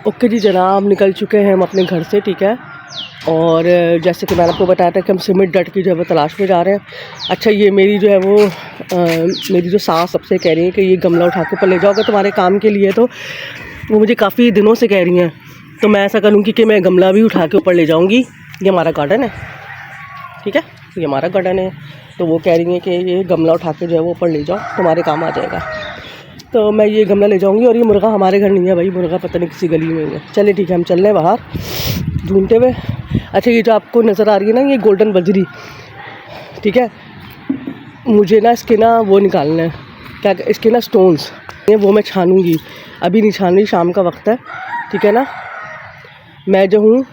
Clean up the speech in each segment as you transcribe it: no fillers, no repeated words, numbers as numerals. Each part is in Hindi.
ओके जी जनाब, निकल चुके हैं हम अपने घर से, ठीक है। और जैसे कि मैंने आपको बताया था कि हम सीमेंट डट की जो है वो तलाश में जा रहे हैं। अच्छा, ये मेरी जो है वो मेरी जो सास सबसे कह रही है कि ये गमला उठा के ऊपर ले जाओगे तुम्हारे काम के लिए, तो वो मुझे काफ़ी दिनों से कह रही हैं। तो मैं ऐसा करूँगी कि मैं गमला भी उठा के ऊपर ले जाऊँगी। ये हमारा गार्डन है, ठीक है, ये हमारा गार्डन है। तो वो कह रही हैं कि ये गमला उठा के जो है वो ऊपर ले जाओ, तुम्हारे काम आ जाएगा। तो मैं ये गमला ले जाऊंगी। और ये मुर्गा हमारे घर नहीं है भाई, मुर्गा पता नहीं किसी गली में ही है। चलिए ठीक है, हम चल रहे हैं बाहर ढूंढते हुए। अच्छा, ये जो आपको नज़र आ रही है ना, ये गोल्डन बजरी, ठीक है। मुझे ना इसके ना वो निकालना है, क्या इसके ना स्टोन्स, वो मैं छानूंगी। अभी नहीं छान रही, शाम का वक्त है, ठीक है ना। मैं जो हूँ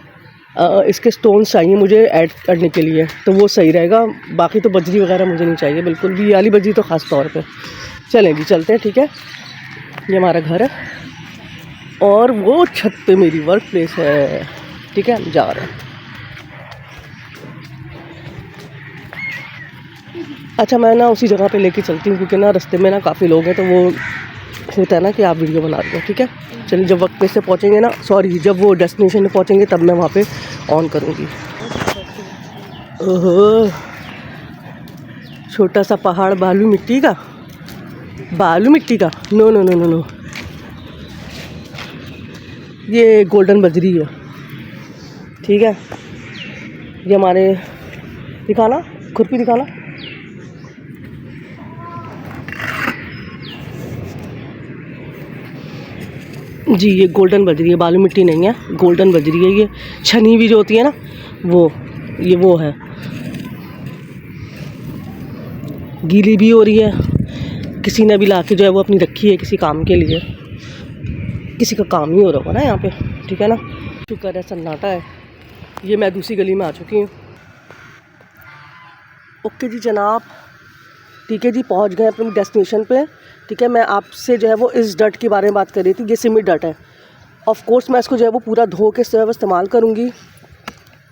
इसके स्टोन्स चाहिए मुझे ऐड करने के लिए, तो वो सही रहेगा। बाकी तो बजरी वगैरह मुझे नहीं चाहिए बिल्कुल भी, वाली बजरी तो ख़ास तौर पे। चलें जी, चलते हैं, ठीक है। ये हमारा घर है और वो छत पे मेरी वर्क प्लेस है, ठीक है। हम जा रहे हैं। अच्छा, मैं ना उसी जगह पे लेके चलती हूँ क्योंकि ना रास्ते में ना काफ़ी लोग हैं, तो वो होता है ना कि आप वीडियो बना रहे हो, ठीक है। चलिए, जब वर्क प्लेस से पहुँचेंगे ना, सॉरी, जब वो डेस्टिनेशन में पहुँचेंगे तब मैं वहाँ पे ऑन करूँगी। ओहो, छोटा सा पहाड़, बालू मिट्टी का, बालू मिट्टी का, no no no no no, ये गोल्डन बजरी है, ठीक है। ये हमारे, दिखाना खुरपी, दिखाना। जी, ये गोल्डन बजरी है, बालू मिट्टी नहीं है, गोल्डन बजरी है। ये छनी भी जो होती है ना, वो ये वो है। गीली भी हो रही है, किसी ने भी ला के जो है वो अपनी रखी है किसी काम के लिए। किसी का काम ही हो रहा होगा ना यहाँ पे, ठीक है ना। शुक्र है सन्नाटा है। ये मैं दूसरी गली में आ चुकी हूँ। ओके जी जनाब, ठीक है जी, पहुँच गए अपने डेस्टिनेशन पे, ठीक है। मैं आपसे जो है वो इस डट के बारे में बात कर रही थी। ये सीमेंट डट है। ऑफ कोर्स मैं इसको जो है वो पूरा धो के जो है वो इस्तेमाल करूँगी,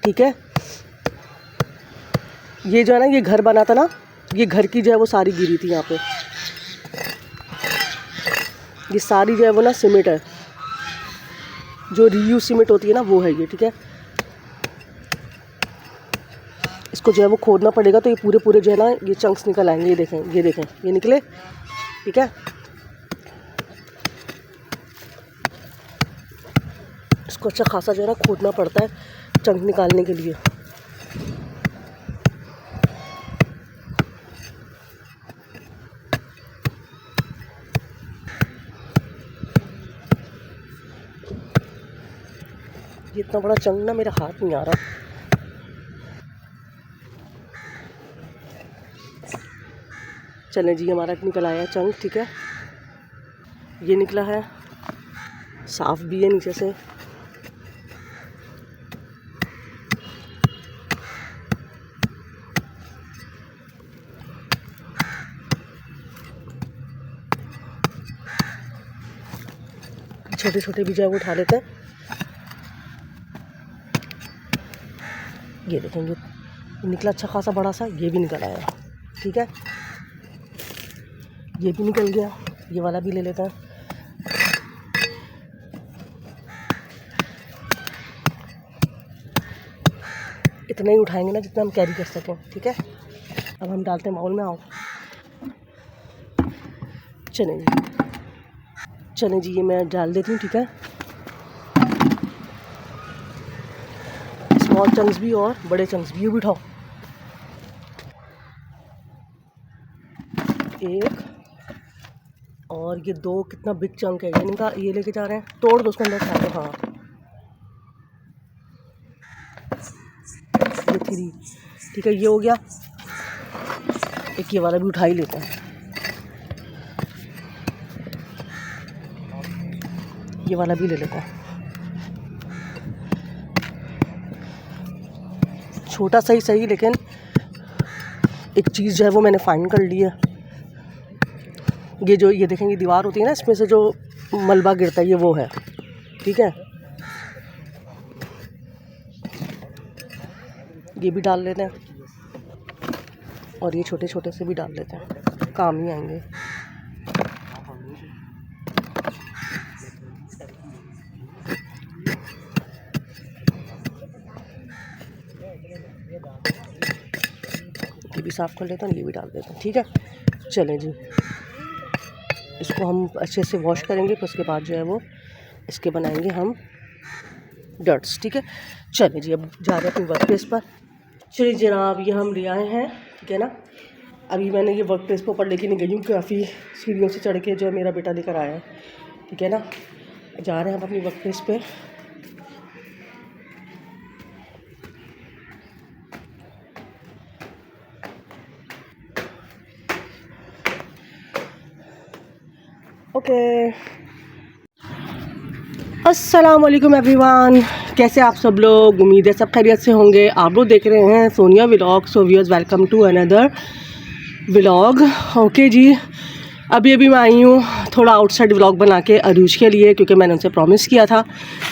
ठीक है। ये जो है ना, ये घर बना था ना, ये घर की जो है वो सारी गिरी थी यहाँ पे। ये सारी जो है वो ना सीमेंट है, जो रीयूज सीमेंट होती है ना, वो है ये, ठीक है। इसको जो है वो खोदना पड़ेगा, तो ये पूरे पूरे जो है ना ये चंक्स निकल आएंगे। ये देखें, ये देखें, ये निकले, ठीक है। इसको अच्छा खासा जो है ना खोदना पड़ता है चंक निकालने के लिए। ये इतना बड़ा चंक ना मेरे हाथ नहीं आ रहा। चलें जी, हमारा निकल आया चंक, ठीक है। ये निकला है, साफ भी है नीचे से। छोटे छोटे भी जो है वो उठा लेते हैं। ये देखेंगे, निकला अच्छा खासा बड़ा सा, ये भी निकल आया, ठीक है। ये भी निकल गया, ये वाला भी ले लेते हैं। इतना ही उठाएंगे ना जितना हम कैरी कर सकें, ठीक है। अब हम डालते हैं बाउल में। आओ, चलें जी, चलें जी, ये मैं डाल देती हूँ, ठीक है। स्मॉल चंक्स भी और बड़े चंक्स भी, ये भी उठाओ। एक और ये दो, कितना बिग चंक है ये। इनका ये लेके जा रहे हैं, तोड़ दो उसको अंदर खा दो। हाँ, ये 3, ठीक है, ये हो गया। एक ये वाला भी उठा ही लेते हैं, ये वाला भी ले लेते हैं। छोटा सही सही, लेकिन एक चीज़ जो है वो मैंने फाइंड कर ली है। ये जो ये देखेंगे दीवार होती है ना, इसमें से जो मलबा गिरता है, ये वो है, ठीक है। ये भी डाल लेते हैं और ये छोटे छोटे से भी डाल लेते हैं, काम ही आएंगे। साफ़ कर लेता हूँ, ये भी डाल देता हूँ। ठीक है, चलें जी, इसको हम अच्छे से वॉश करेंगे, फिर उसके बाद जो है वो इसके बनाएंगे हम डट्स। ठीक है, चलें जी, अब जा रहे हैं अपनी वर्क प्लेस पर। चलिए जनाब, ये हम ले आए हैं, ठीक है ना। अभी मैंने ये वर्क प्लेस पर ऊपर लेके नहीं गई हूँ, काफ़ी सीढ़ियों से चढ़ के जो है मेरा बेटा लेकर आया है, ठीक है ना। जा रहे हैं हम अपनी वर्क प्लेस पे। ओके, अस्सलाम वालेकुम एवरीवन, कैसे आप सब लोग? उम्मीद है सब खैरियत से होंगे। आप लोग देख रहे हैं Sonia vlog. So viewers, welcome to another vlog. Okay जी, अभी मैं आई हूँ थोड़ा आउटसाइड व्लॉग बना के अरूज के लिए, क्योंकि मैंने उनसे प्रॉमिस किया था,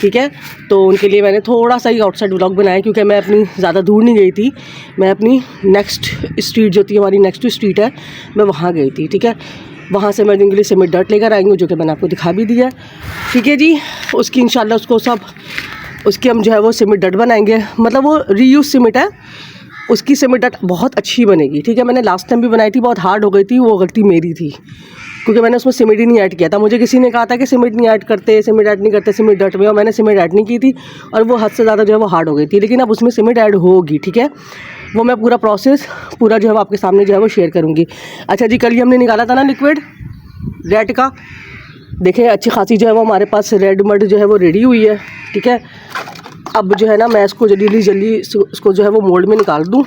ठीक है। तो उनके लिए मैंने थोड़ा सा ही आउटसाइड व्लॉग बनाया, क्योंकि मैं अपनी ज़्यादा दूर नहीं गई थी। मैं अपनी नेक्स्ट स्ट्रीट जो थी, हमारी नेक्स्ट स्ट्रीट है, मैं वहाँ गई थी, ठीक है। वहाँ से मैं जिनके लिए सीमेंट डट लेकर आई हूँ, जो कि मैंने आपको दिखा भी दिया है, ठीक है जी। उसकी इंशाल्लाह उसकी हम जो है वो सीमेंट डट बनाएंगे, मतलब वो रीयूज सीमेंट है, उसकी सीमेंट डट बहुत अच्छी बनेगी, ठीक है। मैंने लास्ट टाइम भी बनाई थी, बहुत हार्ड हो गई थी, वो गलती मेरी थी, क्योंकि मैंने उसमें सीमेंट ही नहीं ऐड किया था। मुझे किसी ने कहा था कि सीमेंट नहीं ऐड करते, सीमेंट ऐड नहीं करते सीमेंट डट में, और मैंने सीमेंट ऐड नहीं की थी, और वो हद से ज़्यादा जो है वो हार्ड हो गई थी। लेकिन अब उसमें सीमेंट ऐड होगी, ठीक है। वो मैं पूरा प्रोसेस पूरा जो है आपके सामने जो है वो शेयर करूँगी। अच्छा जी, कल ही हमने निकाला था ना लिक्विड रेड का, देखें अच्छी खासी जो है वो हमारे पास रेड मड जो है वो रेडी हुई है, ठीक है। अब जो है ना, मैं इसको जल्दी इसको जो है वो मोल्ड में निकाल दूँ,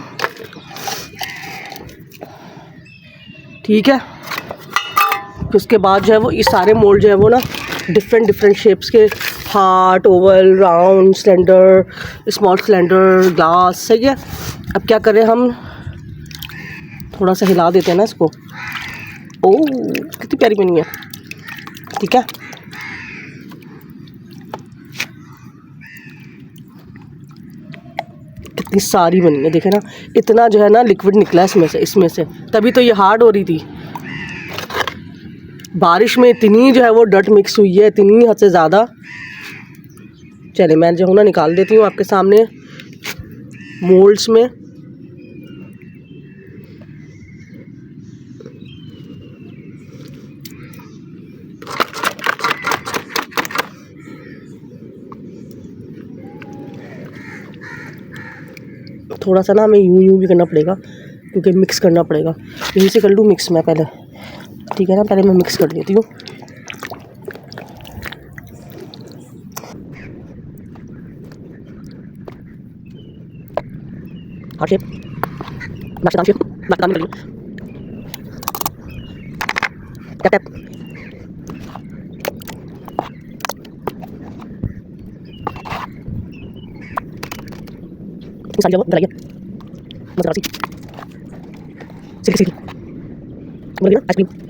ठीक है। तो उसके बाद जो है वो ये सारे मोल्ड जो है वो ना डिफरेंट शेप्स के, heart, Oval, round, cylinder, small cylinder, glass, सही है। अब क्या करें हम, थोड़ा सा हिला देते हैं ना इसको। ओह, कितनी प्यारी बनी है, ठीक है। कितनी सारी बनी है, देखे ना, इतना जो है ना लिक्विड निकला इसमें से, तभी तो ये हार्ड हो रही थी। बारिश में इतनी जो है वो डट मिक्स हुई है, इतनी हद से ज़्यादा। चले, मैं जो हूँ ना निकाल देती हूँ आपके सामने मोल्ड्स में। थोड़ा सा ना हमें यूं भी करना पड़ेगा, क्योंकि मिक्स करना पड़ेगा। यहीं से कर लूँ मिक्स मैं पहले, ठीक है ना। पहले मैं मिक्स कर लेती हूँ। हार्ट शेप, नाश्ता शेप, नाश्ता में करिए, टैप टैप। सारी जगह बनाइए, मज़ेदार सी सिल्की बोलिए ना आइसक्रीम।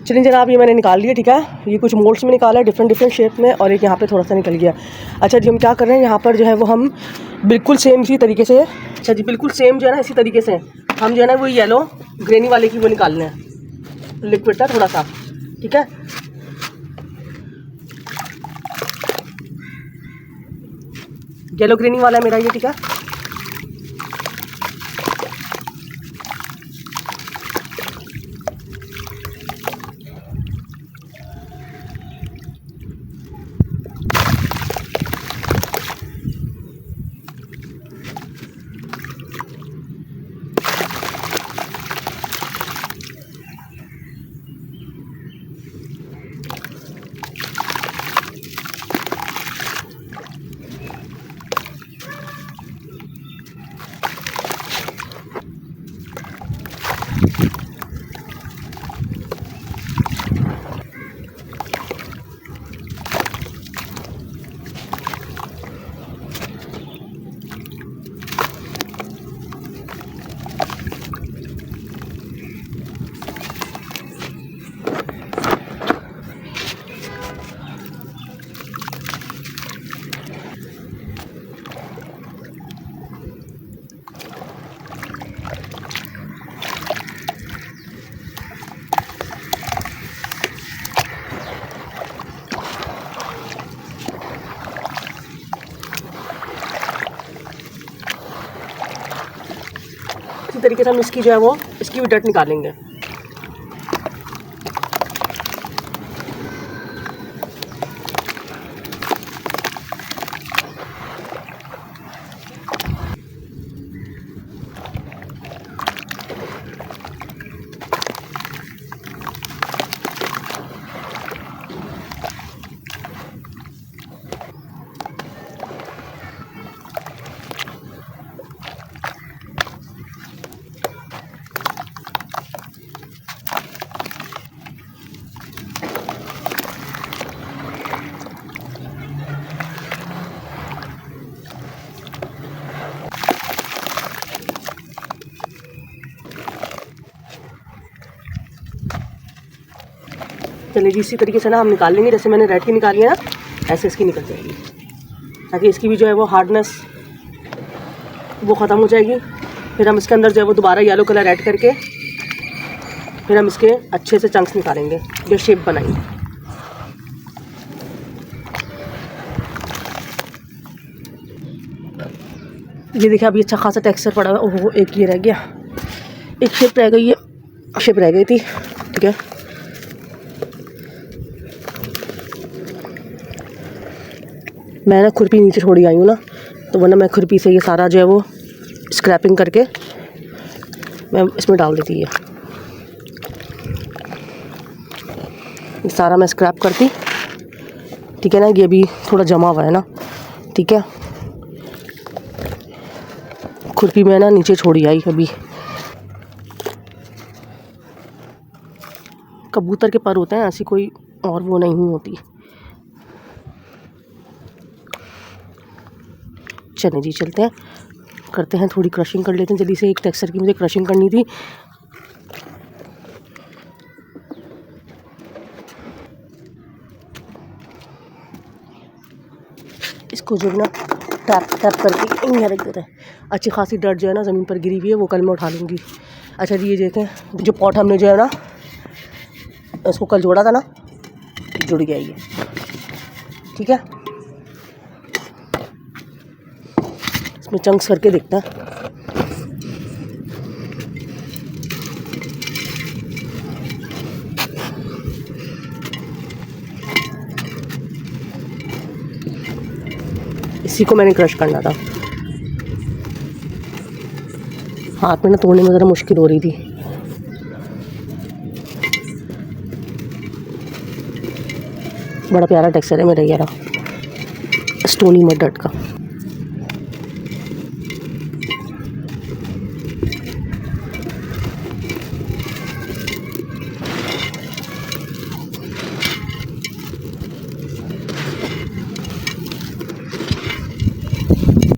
चलिए जनाब, ये मैंने निकाल लिया, ठीक है। ये कुछ मोल्ड्स में निकाला है, डिफरेंट शेप में, और एक यहाँ पे थोड़ा सा निकल गया। अच्छा जी, हम क्या कर रहे हैं यहाँ पर जो है वो हम बिल्कुल सेम इसी तरीके से, अच्छा जी बिल्कुल सेम जो है ना इसी तरीके से हम जो है ना वो येलो ग्रेनी वाले की वो निकालने हैं, लिक्विड था थोड़ा सा, ठीक है। येलो ग्रेनी वाला है मेरा ये, ठीक है। तरीके से हम इसकी जो है वो इसकी भी डट निकालेंगे। चलिए जी, इसी तरीके से ना हम निकाल लेंगे। जैसे मैंने रेड की निकाली है ना, ऐसे इसकी निकल जाएगी, ताकि इसकी भी जो है वो हार्डनेस वो ख़त्म हो जाएगी। फिर हम इसके अंदर जो है वो दोबारा येलो कलर ऐड करके फिर हम इसके अच्छे से चंक्स निकालेंगे, जो शेप बनाएंगे। ये देखिए अभी अच्छा खासा टेक्सचर पड़ा हुआ है। ओहो, एक ये रह गया, एक शेप रह गई है, शेप रह गई थी। ठीक है, मैं ना खुरपी नीचे छोड़ी आई हूँ ना, तो वरना मैं खुरपी से ये सारा जो है वो स्क्रैपिंग करके मैं इसमें डाल देती है। ये सारा मैं स्क्रैप करती। ठीक है ना, ये भी थोड़ा जमा हुआ है ना। ठीक है, खुरपी में ना नीचे छोड़ी आई अभी। कबूतर के पर होते हैं, ऐसी कोई और वो नहीं होती। चलिए जी, चलते हैं, करते हैं, थोड़ी क्रशिंग कर लेते हैं जल्दी से। एक टेक्सचर की मुझे क्रशिंग करनी थी। इसको जो है ना टैप टैप करके यहाँ रख देते हैं। अच्छी खासी डर्ट जो है ना ज़मीन पर गिरी हुई है, वो कल मैं उठा लूँगी। अच्छा जी, ये देखें, जो पॉट हमने जो है ना इसको कल जोड़ा था ना, जुड़ गया ये। ठीक है, इसमें चंक्स करके देखते हैं। इसी को मैंने क्रश करना था। हाथ में ना तोड़ने में ज़रा मुश्किल हो रही थी। बड़ा प्यारा टेक्सचर है मेरा ये रहा, स्टोनी मड डट का।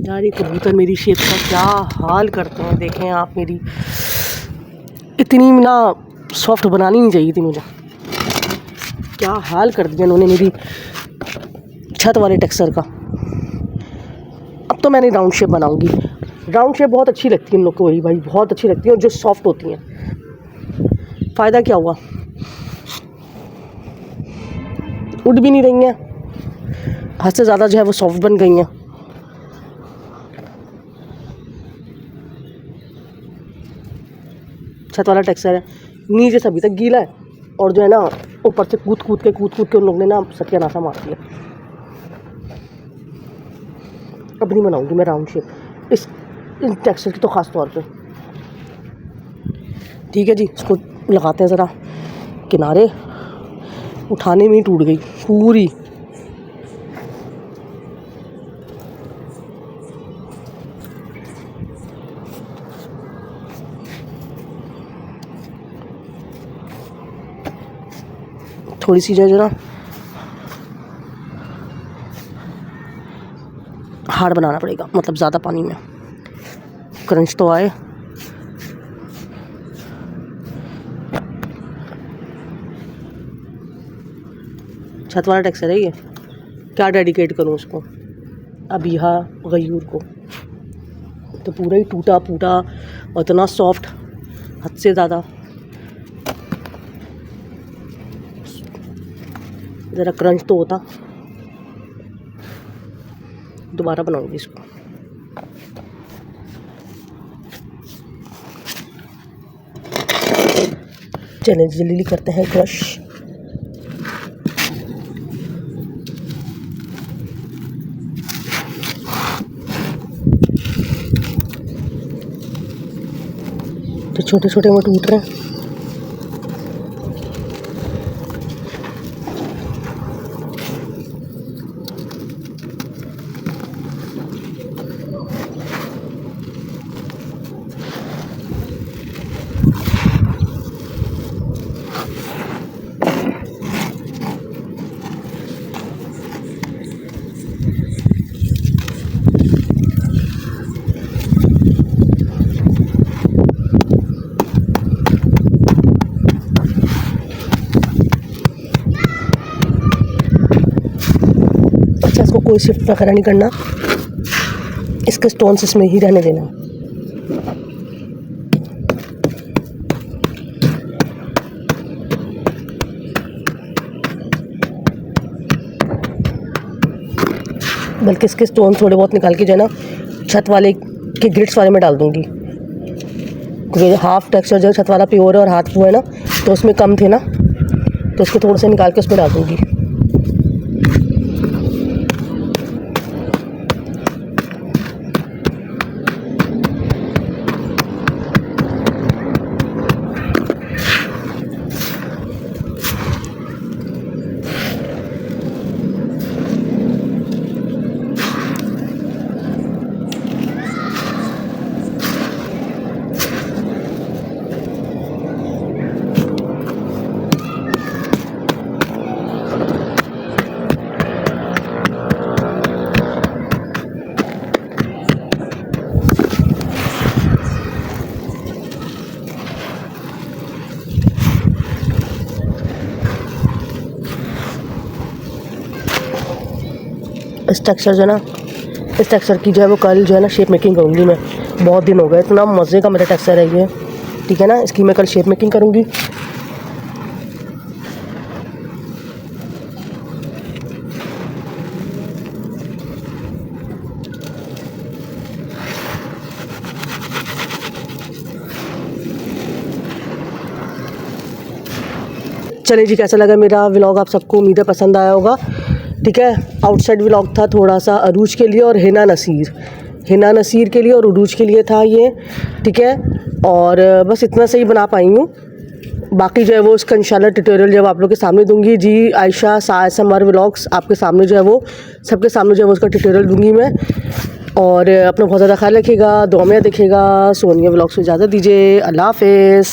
यार ये कबूतर मेरी शेप का क्या हाल करते हैं, देखें आप। मेरी इतनी ना सॉफ्ट बनानी नहीं चाहिए थी मुझे, क्या हाल कर दिया इन्होंने मेरी छत वाले टेक्सचर का। अब तो मैंने राउंड शेप बनाऊंगी। राउंड शेप बहुत अच्छी लगती है इन लोग को, वही भाई बहुत अच्छी लगती है, और जो सॉफ्ट होती हैं। फ़ायदा क्या हुआ, उड़ भी नहीं रही हैं, हद से ज़्यादा जो है वो सॉफ्ट बन गई हैं। छत वाला टेक्सचर है, नीचे से अभी तक गीला है, और जो है ना ऊपर से कूद कूद के उन लोगों ने ना सत्यानाशा मार दिया। अब नहीं बनाऊंगी मैं राउंड शेप इस टेक्सचर की, तो ख़ास तौर पे। ठीक है जी, इसको लगाते हैं ज़रा किनारे। उठाने में ही टूट गई पूरी। थोड़ी सी जो है ना हार्ड बनाना पड़ेगा, मतलब ज़्यादा पानी में क्रंच तो आए। छत वाला टेक्सचर है ये, क्या डेडिकेट करूँ उसको, अबीहा गयूर को। तो पूरा ही टूटा फूटा और इतना सॉफ्ट, हद से ज़्यादा। ज़रा क्रंच तो होता। दोबारा बनाऊंगी इसको। चलें जल्दी करते हैं क्रश। तो छोटे छोटे वो टूट रहे हैं। अच्छा, इसको कोई शिफ्ट वगैरह नहीं करना, इसके स्टोन्स इसमें ही रहने देना। बल्कि इसके स्टोन थोड़े बहुत निकाल के जो है ना छत वाले के ग्रिड्स वाले में डाल दूँगी, क्योंकि हाफ टेक्सचर जो छत वाला प्योर है और हाथ वो है ना, तो उसमें कम थे ना, तो इसको थोड़े से निकाल के उसमें डाल दूँगी। इस टेक्सचर जो है ना, इस टेक्सचर की जो है वो कल जो है ना शेप मेकिंग करूँगी मैं। बहुत दिन हो गए, इतना मज़े का मेरा टेक्सचर है ये, ठीक है ना। इसकी मैं कल शेप मेकिंग करूँगी। चलिए जी, कैसा लगा मेरा व्लॉग आप सबको, उम्मीद है पसंद आया होगा, ठीक है। आउटसाइड व्लॉग था थोड़ा सा अरूज के लिए और हिना नसीर के लिए और उरूज के लिए था ये, ठीक है। और बस इतना सही बना पाई हूँ, बाकी जो है वो उसका इंशाल्लाह ट्यूटोरियल जब आप लोग के सामने दूंगी जी। आयशा ASMR व्लॉग्स आपके सामने जो है वो सबके सामने जो है वो उसका ट्यूटोरियल दूंगी मैं। और अपना बहुत ज़्यादा ख्याल रखिएगा, दुआ में देखिएगा। सोनिया व्लॉग्स को इजाज़त दीजिए, अल्लाह हाफ़िज़।